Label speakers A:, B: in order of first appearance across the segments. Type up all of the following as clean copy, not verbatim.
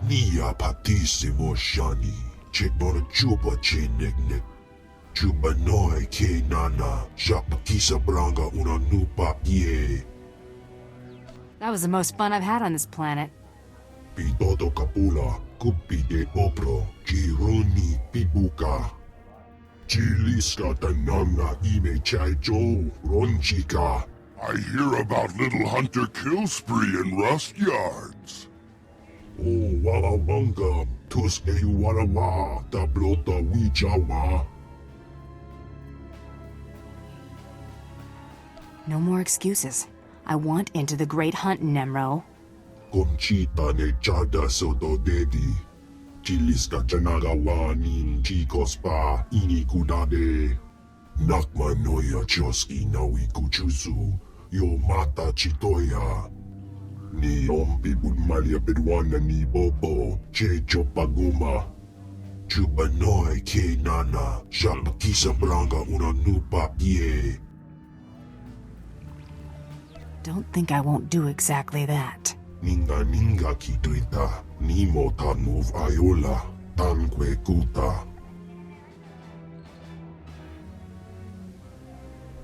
A: Nia patissimo shani, chekbora chupa cheneknek. Chupa noi ke nana, shapakisa branga una nupa ye.
B: That was the most fun I've had on this planet.
A: Pitoto kapula, kupi de opro, jiruni pibuka. Chiliska tananga ime chaijo, ronchika. I hear about Little Hunter kill spree in rust yards. Oh, wawawanga, tuske warawa, tablota wijawa.
B: No more excuses. I want into the Great Hunt, Nemro.
A: Conchita ne chada soto dedi. Chiliska chanagawani, chicos pa, inikudade. Nakma noya choski nawi kuchusu, yo mata chitoya. Ni ompi budmalia pedwana ni bobo, checho paguma. Chubanoi ke nana, shapakisa branga una nupa ye.
B: Don't think I won't do exactly that.
A: Ninga kituita, nimo tanuv ayola, tanque kuta.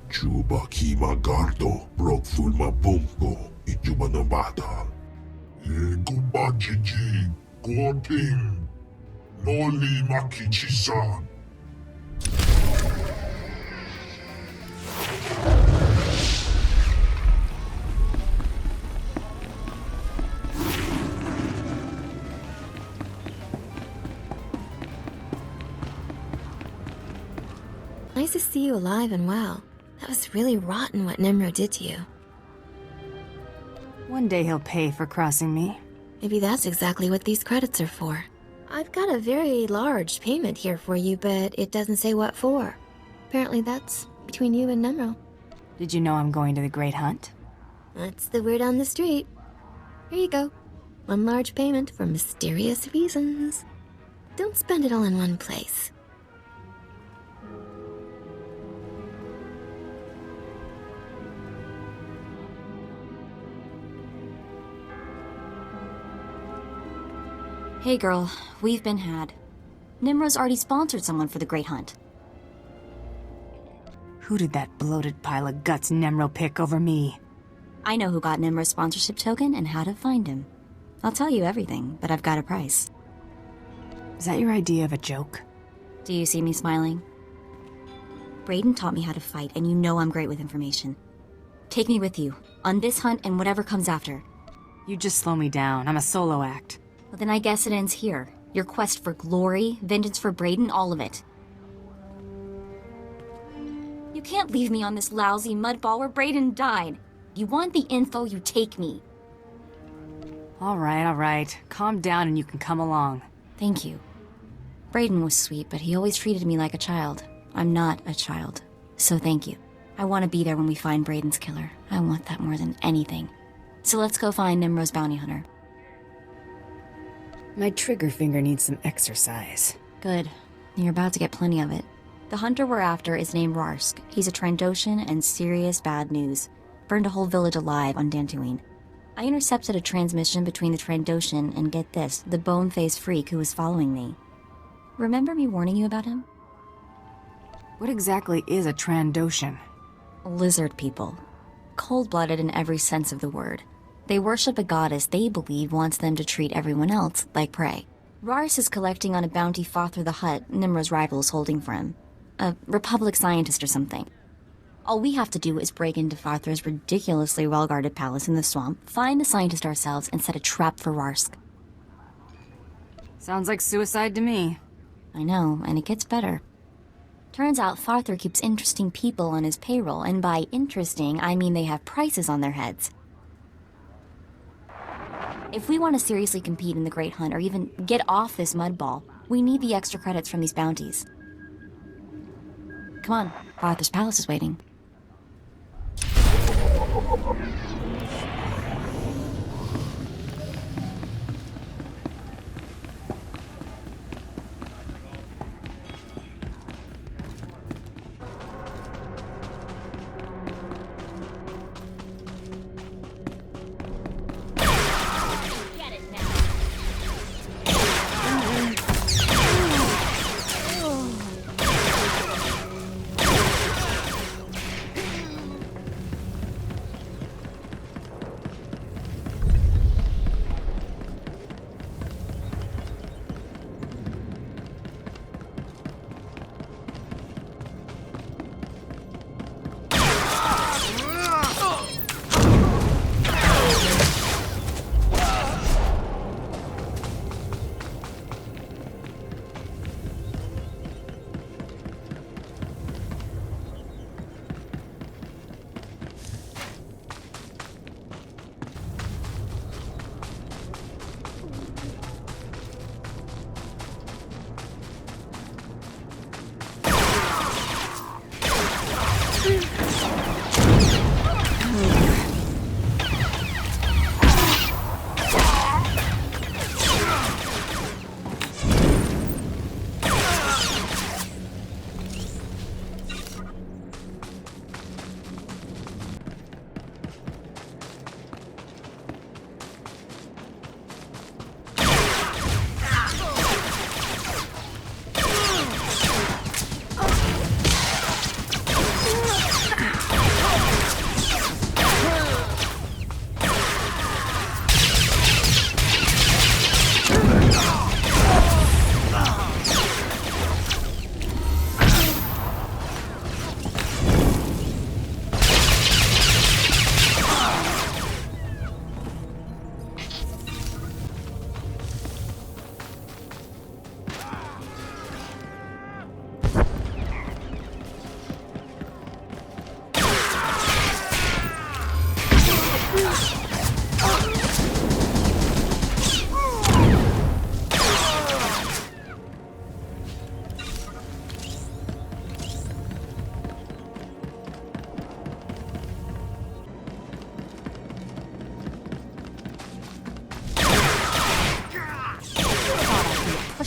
A: Chuba kima gardo, brok fulma bumko, ijuba nabata. Kuba jiji, kuoting, noli makichisa.
C: Nice to see you alive and well. That was really rotten what Nemro did to you.
B: One day he'll pay for crossing me.
C: Maybe that's exactly what these credits are for. I've got a very large payment here for you, but it doesn't say what for. Apparently that's between you and Nemro.
B: Did you know I'm going to the Great Hunt?
C: That's the word on the street. Here you go. One large payment for mysterious reasons. Don't spend it all in one place.
D: Hey girl, we've been had. Nimro's already sponsored someone for the Great Hunt.
B: Who did that bloated pile of guts Nemro pick over me?
D: I know who got Nimro's sponsorship token and how to find him. I'll tell you everything, but I've got a price.
B: Is that your idea of a joke?
D: Do you see me smiling? Brayden taught me how to fight, and you know I'm great with information. Take me with you, on this hunt and whatever comes after.
B: You just slow me down. I'm a solo act.
D: Well, then I guess it ends here. Your quest for glory, vengeance for Brayden, all of it. You can't leave me on this lousy mudball where Brayden died. You want the info, you take me.
B: All right. Calm down and you can come along.
D: Thank you. Brayden was sweet, but he always treated me like a child. I'm not a child, so thank you. I want to be there when we find Brayden's killer. I want that more than anything. So let's go find Nimro's bounty hunter.
B: My trigger finger needs some exercise.
D: Good. You're about to get plenty of it. The hunter we're after is named Rarsk. He's a Trandoshan and serious bad news. Burned a whole village alive on Dantooine. I intercepted a transmission between the Trandoshan and, get this, the bone-faced freak who was following me. Remember me warning you about him?
B: What exactly is a Trandoshan?
D: Lizard people. Cold-blooded in every sense of the word. They worship a goddess they believe wants them to treat everyone else like prey. Rars is collecting on a bounty Father the Hutt, Nimro's rival, is holding for him. A Republic scientist or something. All we have to do is break into Father's ridiculously well-guarded palace in the swamp, find the scientist ourselves, and set a trap for Rarsk.
B: Sounds like suicide to me.
D: I know, and it gets better. Turns out Farther keeps interesting people on his payroll, and by interesting, I mean they have prices on their heads. If we want to seriously compete in the Great Hunt, or even get off this mudball, we need the extra credits from these bounties. Come on, Farther's palace is waiting.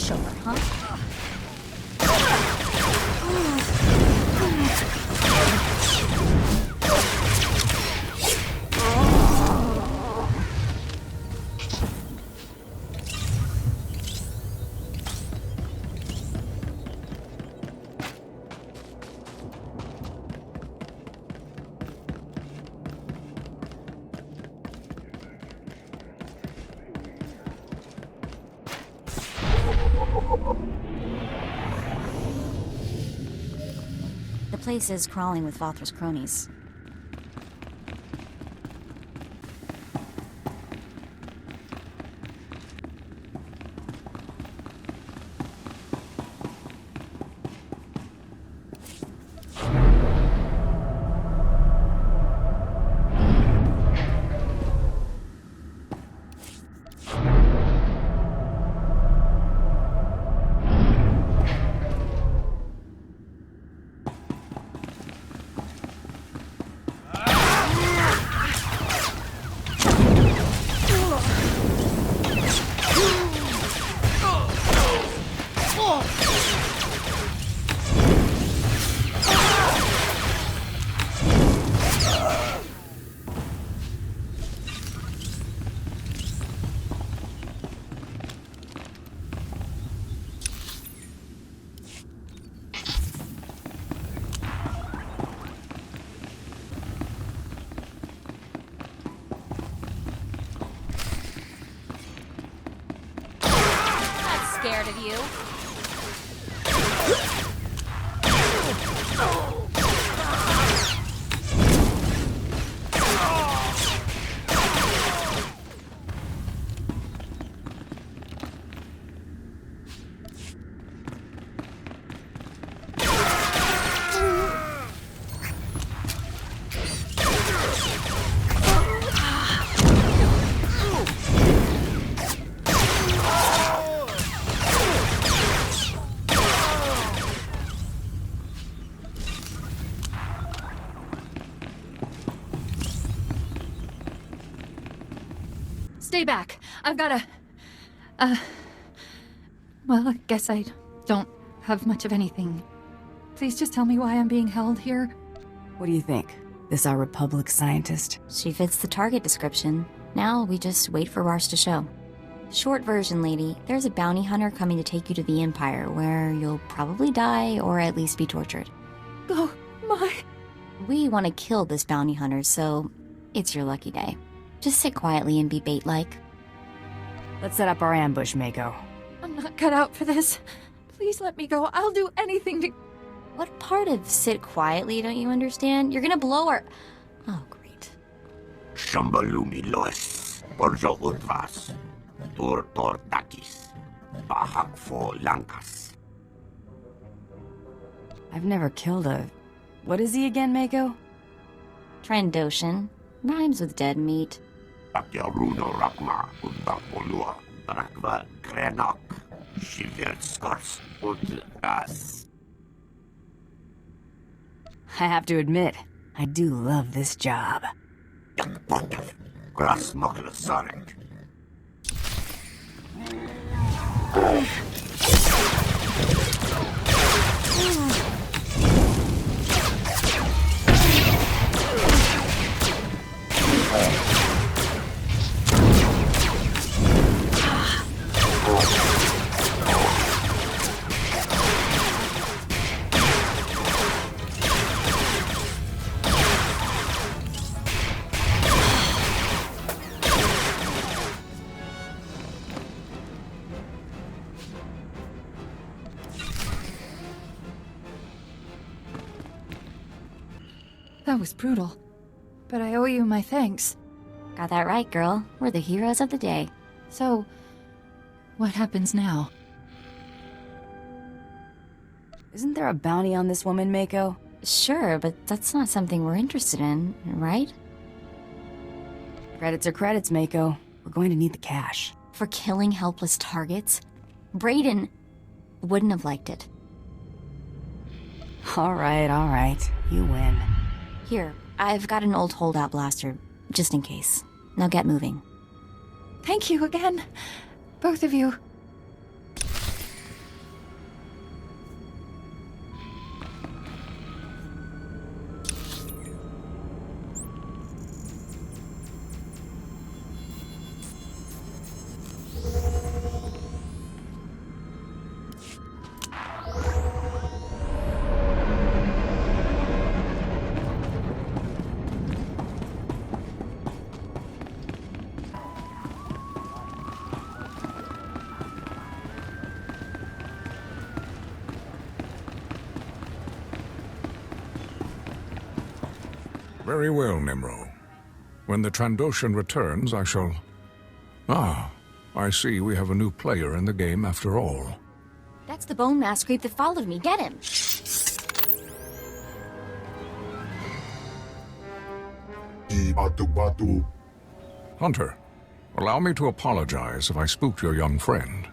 D: pushover, huh? The place is crawling with Vathra's cronies. Scared of you?
E: Stay back. I've got well, I guess I don't have much of anything. Please just tell me why I'm being held here.
B: What do you think? This our Republic scientist?
D: She fits the target description. Now we just wait for Rars to show. Short version, lady. There's a bounty hunter coming to take you to the Empire, where you'll probably die or at least be tortured.
E: Oh, my...
D: We want to kill this bounty hunter, so it's your lucky day. Just sit quietly and be bait-like.
B: Let's set up our ambush, Mako.
E: I'm not cut out for this. Please let me go. I'll do anything to...
D: What part of sit quietly don't you understand? You're gonna blow our... Oh, great.
F: Shambalumi lois, Borjo Udvas, Tor Dakis, Bahak fo Lankas.
B: I've never killed a... What is he again, Mako?
D: Trandoshan. Rhymes with dead meat.
F: Akyaruno Rakma, Undapolua, Rakva Krenok, Shivert Skars, Udras.
B: I have to admit, I do love this job.
F: Yakpotav, Gras Mokla Sarek.
E: That was brutal. But I owe you my thanks.
D: Got that right, girl. We're the heroes of the day.
E: So, what happens now?
B: Isn't there a bounty on this woman, Mako?
D: Sure, but that's not something we're interested in, right?
B: Credits are credits, Mako. We're going to need the cash.
D: For killing helpless targets? Brayden wouldn't have liked it.
B: All right. You win.
D: Here, I've got an old holdout blaster, just in case. Now get moving.
E: Thank you again. Both of you.
G: Very well, Nimro. When the Trandoshan returns, I shall... Ah, I see we have a new player in the game after all.
D: That's the bone mass creep that followed me. Get him!
A: Batu.
G: Hunter, allow me to apologize if I spooked your young friend.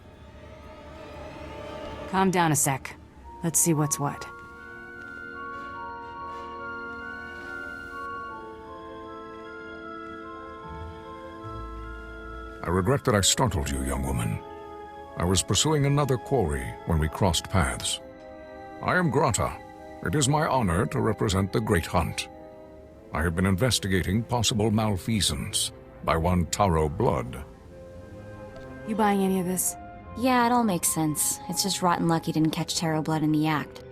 B: Calm down a sec. Let's see what's what.
G: I regret that I startled you, young woman. I was pursuing another quarry when we crossed paths. I am Grata. It is my honor to represent the Great Hunt. I have been investigating possible malfeasance by one Taro Blood.
B: You buying any of this?
D: Yeah, it all makes sense. It's just rotten luck you didn't catch Taro Blood in the act.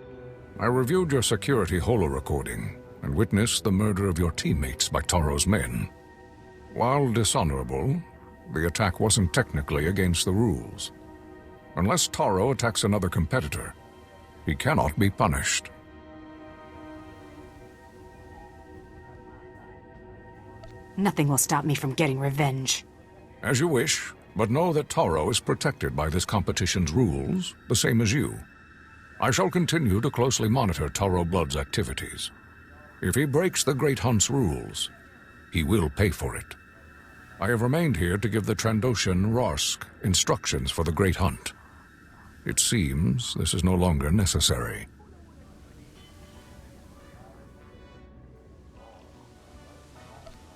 G: I reviewed your security holo-recording and witnessed the murder of your teammates by Taro's men. While dishonorable, the attack wasn't technically against the rules. Unless Taro attacks another competitor, he cannot be punished.
B: Nothing will stop me from getting revenge.
G: As you wish, but know that Taro is protected by this competition's rules, the same as you. I shall continue to closely monitor Taro Blood's activities. If he breaks the Great Hunt's rules, he will pay for it. I have remained here to give the Trandoshan Rarsk instructions for the Great Hunt. It seems this is no longer necessary.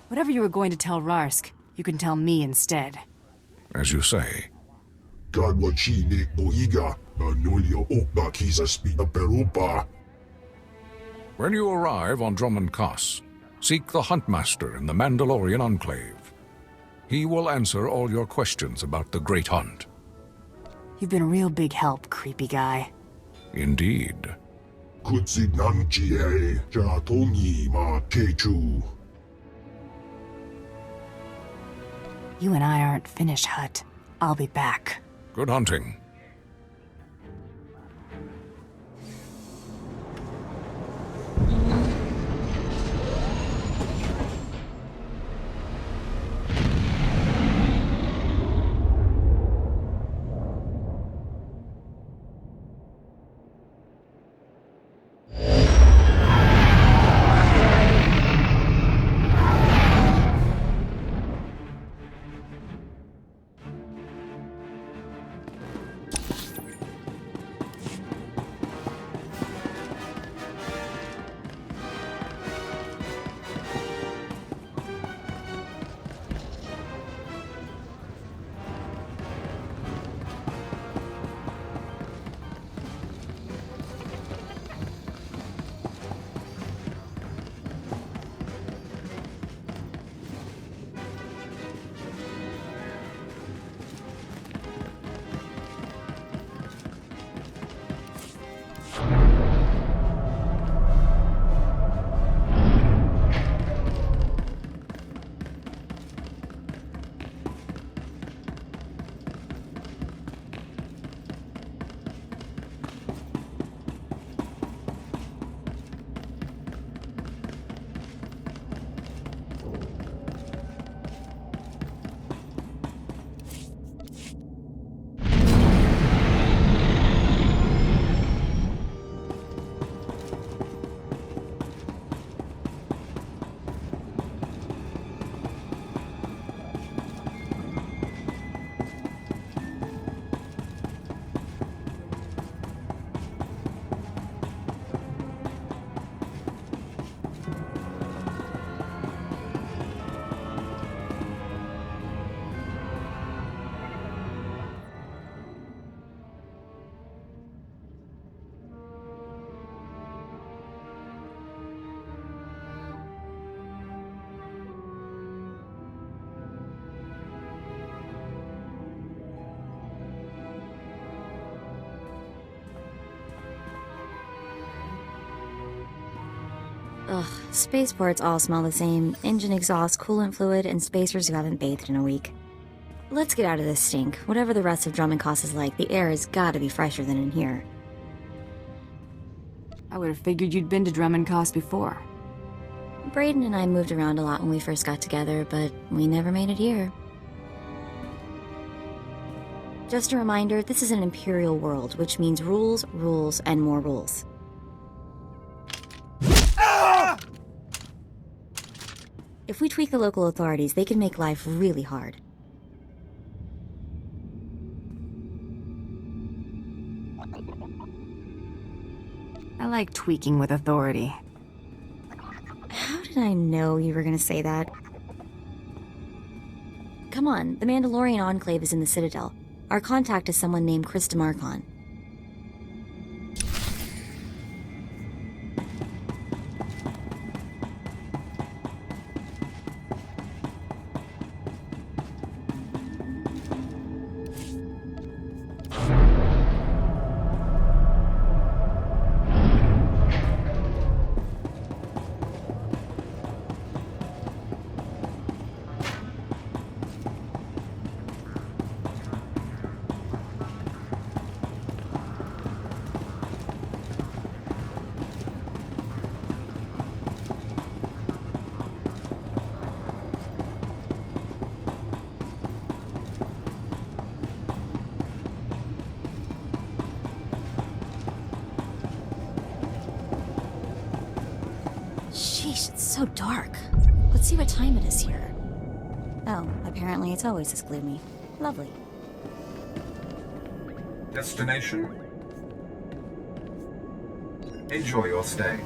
B: Whatever you were going to tell Rarsk, you can tell me instead.
G: As you say.
A: Gadwachinik boiga, anulio okba kisa spina perupa.
G: When you arrive on Drummond Kaas, seek the Huntmaster in the Mandalorian Enclave. He will answer all your questions about the Great Hunt.
B: You've been a real big help, creepy guy.
G: Indeed.
A: Kutsinangchie, Jatomi ma Pt.2.
B: You and I aren't finished, Hut. I'll be back.
G: Good hunting.
D: Ugh, spaceports all smell the same. Engine exhaust, coolant fluid, and spacers who haven't bathed in a week. Let's get out of this stink. Whatever the rest of Drummond Kaas is like, the air has gotta be fresher than in here.
B: I would have figured you'd been to Drummond Kaas before.
D: Brayden and I moved around a lot when we first got together, but we never made it here. Just a reminder, this is an Imperial world, which means rules, rules, and more rules. Ah! If we tweak the local authorities, they can make life really hard.
B: I like tweaking with authority.
D: How did I know you were gonna say that? Come on, the Mandalorian Enclave is in the Citadel. Our contact is someone named Chris DeMarcon. Sheesh, it's so dark. Let's see what time it is here. Oh, apparently it's always this gloomy. Lovely.
H: Destination? Enjoy your stay.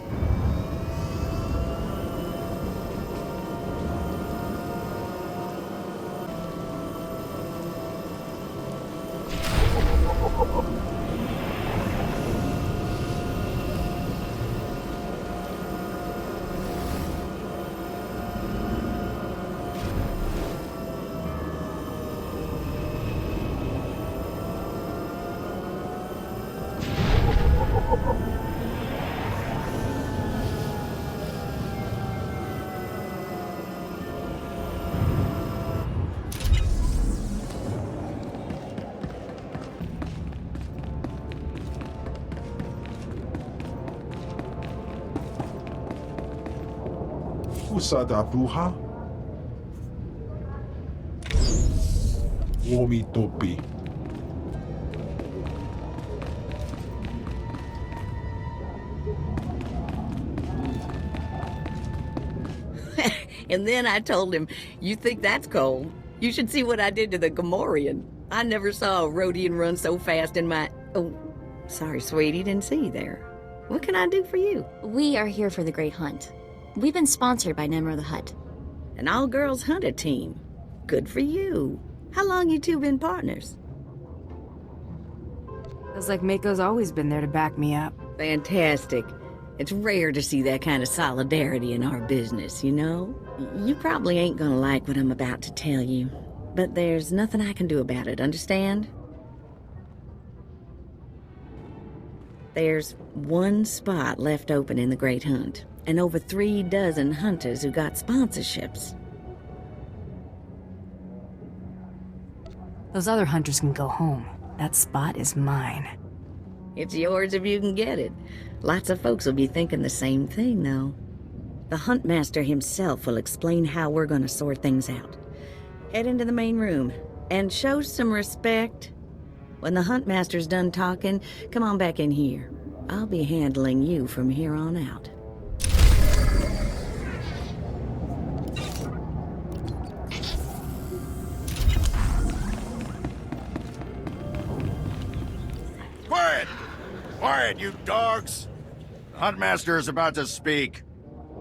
A: Usada bruja? Womi topi.
I: And then I told him, "You think that's cold? You should see what I did to the Gamorrean. I never saw a Rhodian run so fast in my... Oh, sorry, sweetie, didn't see you there. What can I do for you?"
D: We are here for the Great Hunt. We've been sponsored by Nemro the Hutt.
I: An all-girls hunter team. Good for you. How long you two been partners?
B: Feels like Mako's always been there to back me up.
I: Fantastic. It's rare to see that kind of solidarity in our business, you know? You probably ain't gonna like what I'm about to tell you, but there's nothing I can do about it, understand? There's one spot left open in the Great Hunt, and over 3 dozen hunters who got sponsorships.
B: Those other hunters can go home. That spot is mine.
I: It's yours if you can get it. Lots of folks will be thinking the same thing, though. The Huntmaster himself will explain how we're gonna sort things out. Head into the main room, and show some respect. When the Huntmaster's done talking, come on back in here. I'll be handling you from here on out.
F: Quiet! Quiet, you dogs! The Huntmaster is about to speak.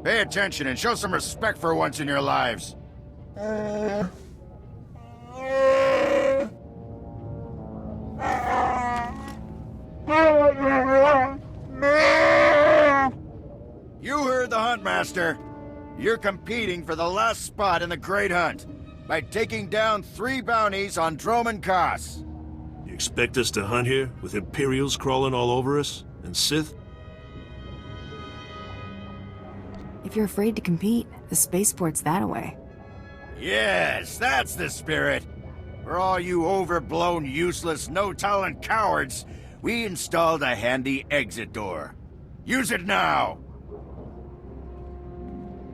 F: Pay attention and show some respect for once in your lives. You heard the Huntmaster. You're competing for the last spot in the Great Hunt by taking down 3 bounties on Droman Kos.
J: You expect us to hunt here with Imperials crawling all over us? And Sith?
B: If you're afraid to compete, the spaceport's that away.
F: Yes, that's the spirit. For all you overblown, useless, no-talent cowards, we installed a handy exit door. Use it now!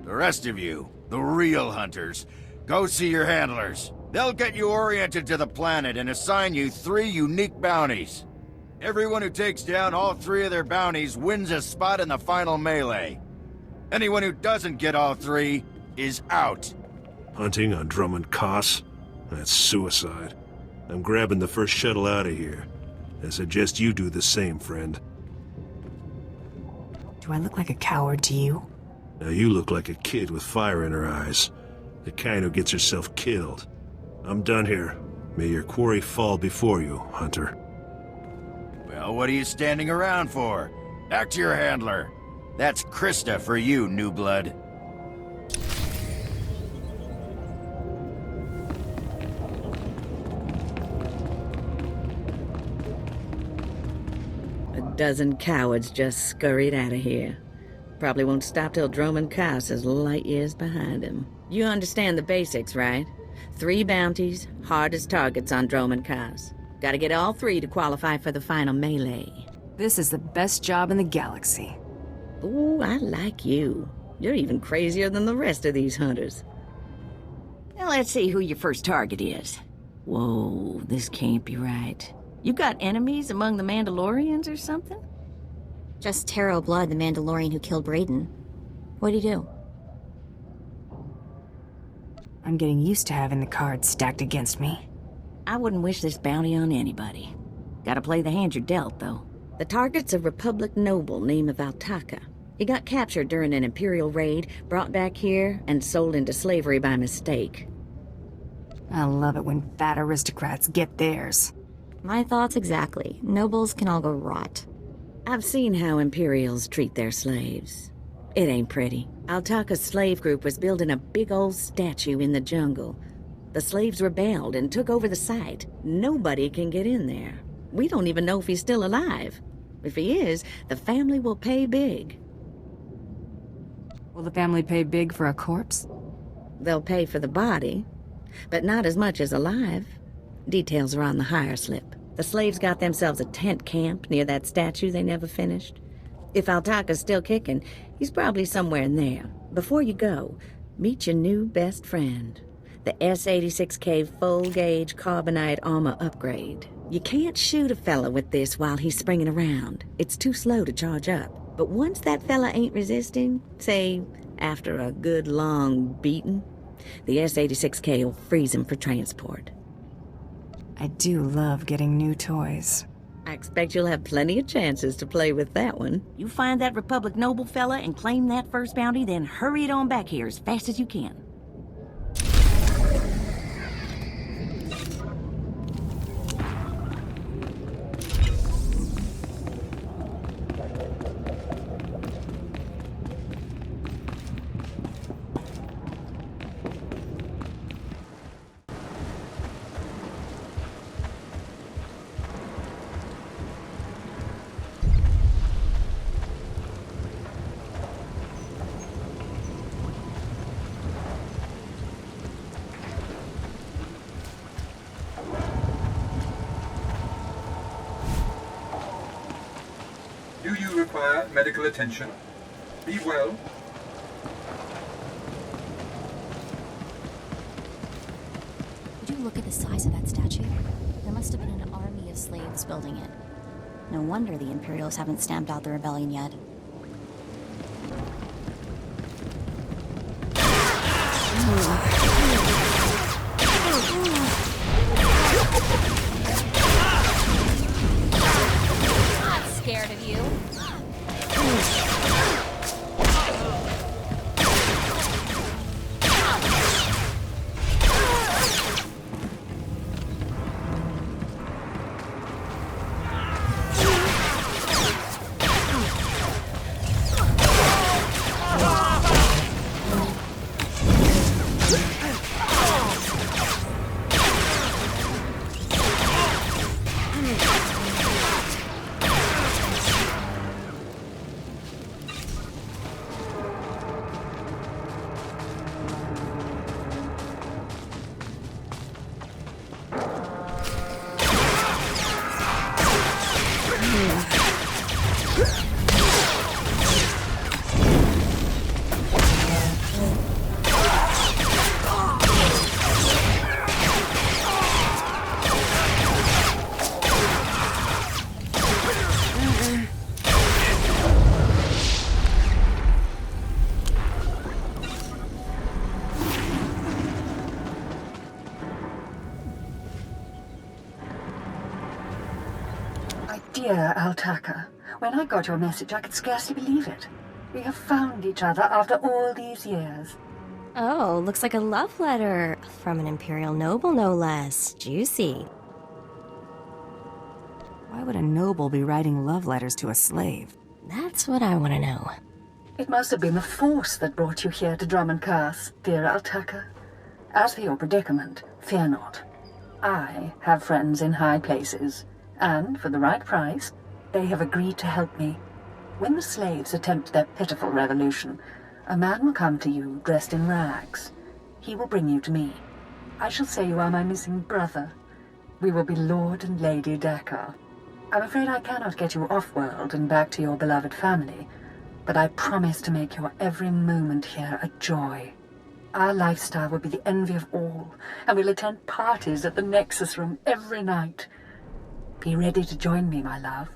F: The rest of you, the real hunters, go see your handlers. They'll get you oriented to the planet and assign you 3 unique bounties. Everyone who takes down all 3 of their bounties wins a spot in the final melee. Anyone who doesn't get all 3 is out.
J: Hunting on Drummond Koss? That's suicide. I'm grabbing the first shuttle out of here. I suggest you do the same, friend.
B: Do I look like a coward to you?
J: Now you look like a kid with fire in her eyes. The kind who gets herself killed. I'm done here. May your quarry fall before you, Hunter.
F: Well, what are you standing around for? Back to your handler. That's Krista for you, new blood.
I: A dozen cowards just scurried out of here. Probably won't stop till Drummond Koss is light years behind him. You understand the basics, right? 3 bounties, hardest targets on Drummond Koss. Gotta get all 3 to qualify for the final melee.
B: This is the best job in the galaxy.
I: Ooh, I like you. You're even crazier than the rest of these hunters. Now let's see who your first target is. Whoa, this can't be right. You got enemies among the Mandalorians or something?
D: Just Taro Blood, the Mandalorian who killed Brayden. What'd he do?
B: I'm getting used to having the cards stacked against me.
I: I wouldn't wish this bounty on anybody. Gotta play the hand you're dealt, though. The target's a Republic noble named Valtaka. He got captured during an Imperial raid, brought back here, and sold into slavery by mistake.
B: I love it when fat aristocrats get theirs.
D: My thoughts exactly. Nobles can all go rot.
I: I've seen how Imperials treat their slaves. It ain't pretty. Altaka's slave group was building a big old statue in the jungle. The slaves rebelled and took over the site. Nobody can get in there. We don't even know if he's still alive. If he is, the family will pay big.
B: Will the family pay big for a corpse?
I: They'll pay for the body, but not as much as alive. Details are on the hire slip. The slaves got themselves a tent camp near that statue they never finished. If Altaka's still kicking, he's probably somewhere in there. Before you go, meet your new best friend. The S-86K full-gauge carbonite armor upgrade. You can't shoot a fella with this while he's springing around. It's too slow to charge up. But once that fella ain't resisting, say, after a good long beating, the S-86K will freeze him for transport.
B: I do love getting new toys.
I: I expect you'll have plenty of chances to play with that one. You find that Republic noble fella and claim that first bounty, then hurry it on back here as fast as you can.
H: Do you require medical attention? Be well.
D: Would you look at the size of that statue? There must have been an army of slaves building it. No wonder the Imperials haven't stamped out the rebellion yet.
K: I'm scared of you.
L: Dear Altaka, when I got your message, I could scarcely believe it. We have found each other after all these years.
M: Oh, looks like a love letter. From an Imperial noble, no less. Juicy.
B: Why would a noble be writing love letters to a slave?
M: That's what I want to know.
L: It must have been the Force that brought you here to Drum and Curse, dear Altaka. As for your predicament, fear not. I have friends in high places, and for the right price, they have agreed to help me. When the slaves attempt their pitiful revolution, a man will come to you dressed in rags. He will bring you to me. I shall say you are my missing brother. We will be Lord and Lady Dakar. I'm afraid I cannot get you off-world and back to your beloved family, but I promise to make your every moment here a joy. Our lifestyle will be the envy of all, and we'll attend parties at the Nexus Room every night. Be ready to join me, my love.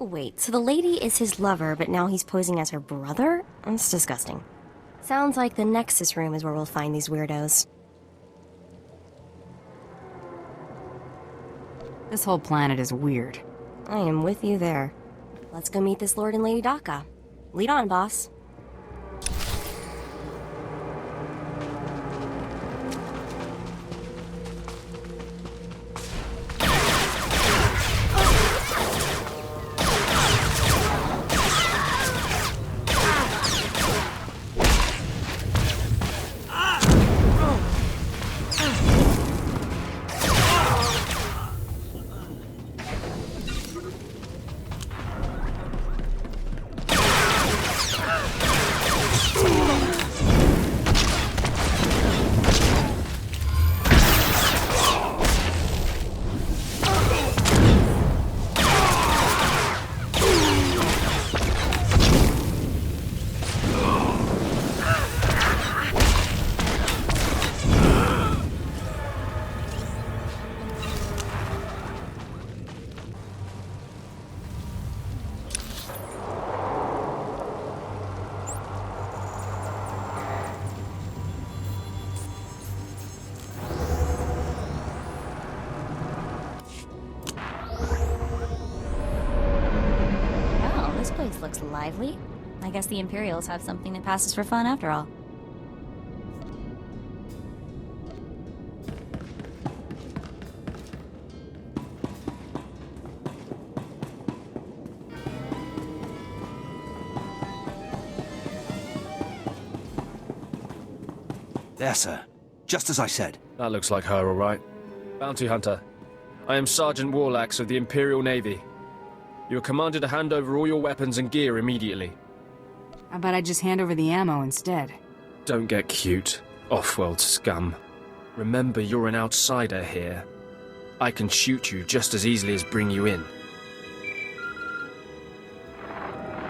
M: Wait, so the lady is his lover, but now he's posing as her brother? That's disgusting. Sounds like the Nexus Room is where we'll find these weirdos.
B: This whole planet is weird.
M: I am with you there. Let's go meet this Lord and Lady Daka. Lead on, boss.
D: Looks lively. I guess the Imperials have something that passes for fun after all.
N: There, sir. Just as I said.
O: That looks like her, all right. Bounty Hunter. I am Sergeant Warlax of the Imperial Navy. You are commanded to hand over all your weapons and gear immediately.
B: How about I just hand over the ammo instead?
O: Don't get cute, off-world scum. Remember, you're an outsider here. I can shoot you just as easily as bring you in.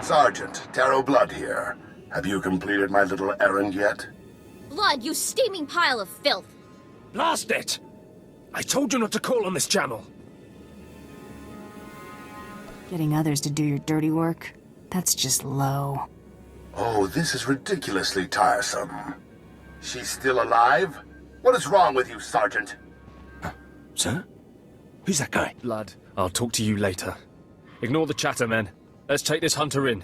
P: Sergeant, Taro Blood here. Have you completed my little errand yet?
K: Blood, you steaming pile of filth!
O: Blast it! I told you not to call on this channel!
B: Getting others to do your dirty work? That's just low.
P: Oh, this is ridiculously tiresome. She's still alive? What is wrong with you, Sergeant?
N: Sir? Who's that guy?
O: Blood, I'll talk to you later. Ignore the chatter, men. Let's take this hunter in.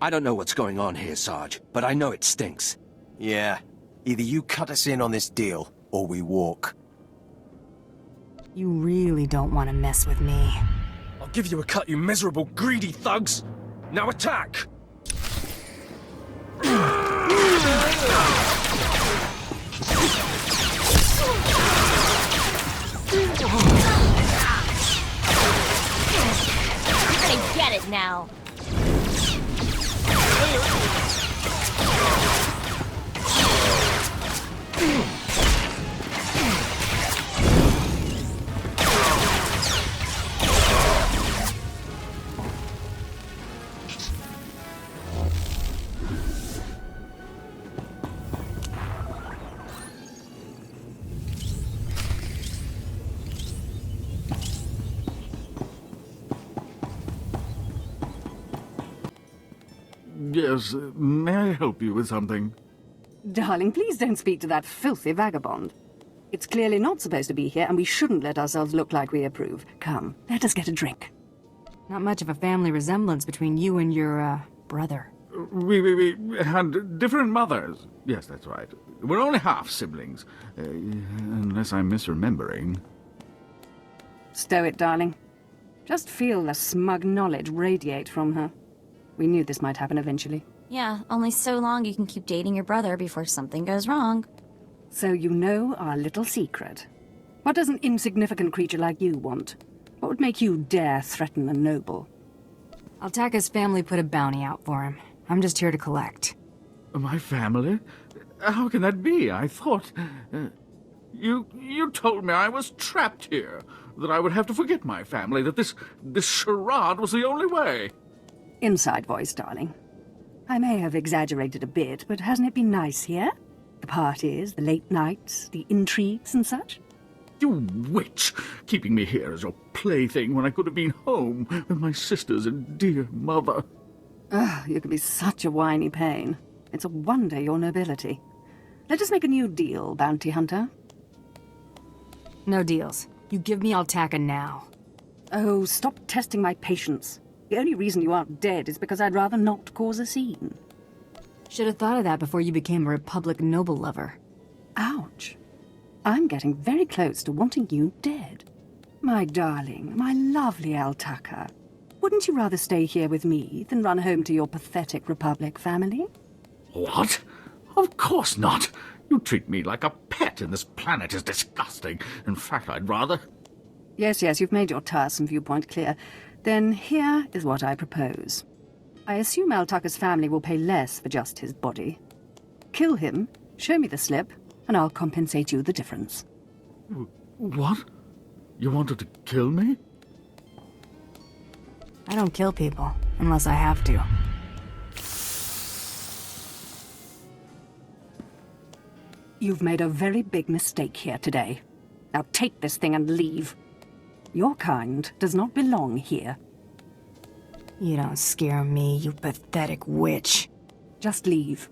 N: I don't know what's going on here, Sarge, but I know it stinks. Yeah. Either you cut us in on this deal, or we walk.
B: You really don't want to mess with me.
O: I'll give you a cut, you miserable, greedy thugs! Now attack!
K: You're gonna get it now!
Q: Yes, may I help you with something?
L: Darling, please don't speak to that filthy vagabond. It's clearly not supposed to be here, and we shouldn't let ourselves look like we approve. Come, let us get a drink.
B: Not much of a family resemblance between you and your, brother.
Q: We had different mothers. Yes, that's right. We're only half-siblings. Unless I'm misremembering.
R: Stow it, darling. Just feel the smug knowledge radiate from her. We knew this might happen eventually.
D: Yeah, only so long you can keep dating your brother before something goes wrong.
R: So you know our little secret. What does an insignificant creature like you want? What would make you dare threaten a noble?
B: Altaka's family put a bounty out for him. I'm just here to collect.
Q: My family? How can that be? I thought... You told me I was trapped here, that I would have to forget my family, that this charade was the only way.
R: Inside voice, darling. I may have exaggerated a bit, but hasn't it been nice here? The parties, the late nights, the intrigues and such?
Q: You witch! Keeping me here as your plaything when I could have been home with my sisters and dear mother.
R: Ah, you can be such a whiny pain. It's a wonder your nobility. Let us make a new deal, bounty hunter.
B: No deals. You give me Altaka now.
R: Oh, stop testing my patience. The only reason you aren't dead is because I'd rather not cause a scene.
B: Should have thought of that before you became a Republic noble lover.
R: Ouch. I'm getting very close to wanting you dead. My darling, my lovely Altaka. Wouldn't you rather stay here with me than run home to your pathetic Republic family?
Q: What? Of course not. You treat me like a pet, and this planet is disgusting. In fact, I'd rather...
R: Yes, you've made your tiresome viewpoint clear. Then here is what I propose. I assume Altaka's family will pay less for just his body. Kill him, show me the slip, and I'll compensate you the difference.
Q: What? You wanted to kill me?
B: I don't kill people, unless I have to.
R: You've made a very big mistake here today. Now take this thing and leave. Your kind does not belong here.
B: You don't scare me, you pathetic witch.
R: Just leave.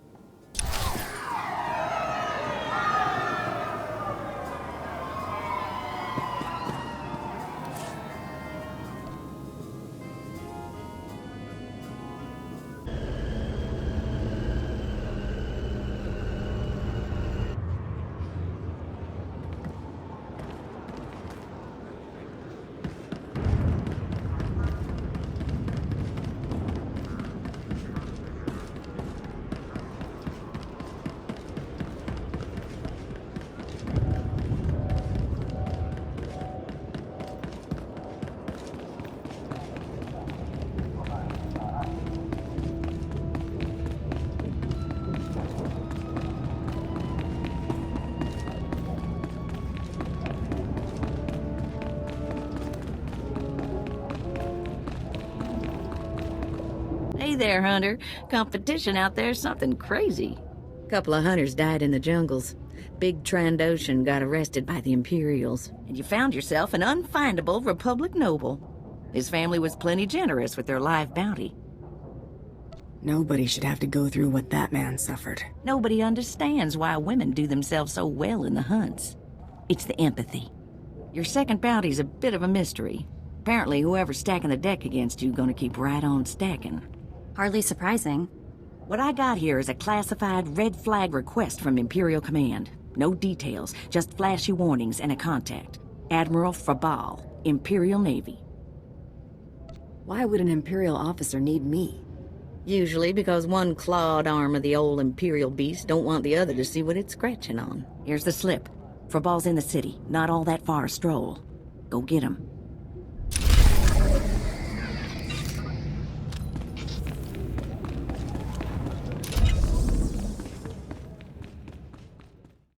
I: Hey there, Hunter. Competition out there's something crazy. Couple of hunters died in the jungles. Big Trandoshan got arrested by the Imperials, and you found yourself an unfindable Republic noble. His family was plenty generous with their live bounty.
B: Nobody should have to go through what that man suffered.
I: Nobody understands why women do themselves so well in the hunts. It's the empathy. Your second bounty's a bit of a mystery. Apparently whoever's stacking the deck against you gonna keep right on stacking.
D: Hardly surprising.
I: What I got here is a classified red flag request from Imperial Command. No details, just flashy warnings and a contact. Admiral Frabal, Imperial Navy.
B: Why would an Imperial officer need me?
I: Usually because one clawed arm of the old Imperial beast don't want the other to see what it's scratching on. Here's the slip. Frabal's in the city, not all that far a stroll. Go get him.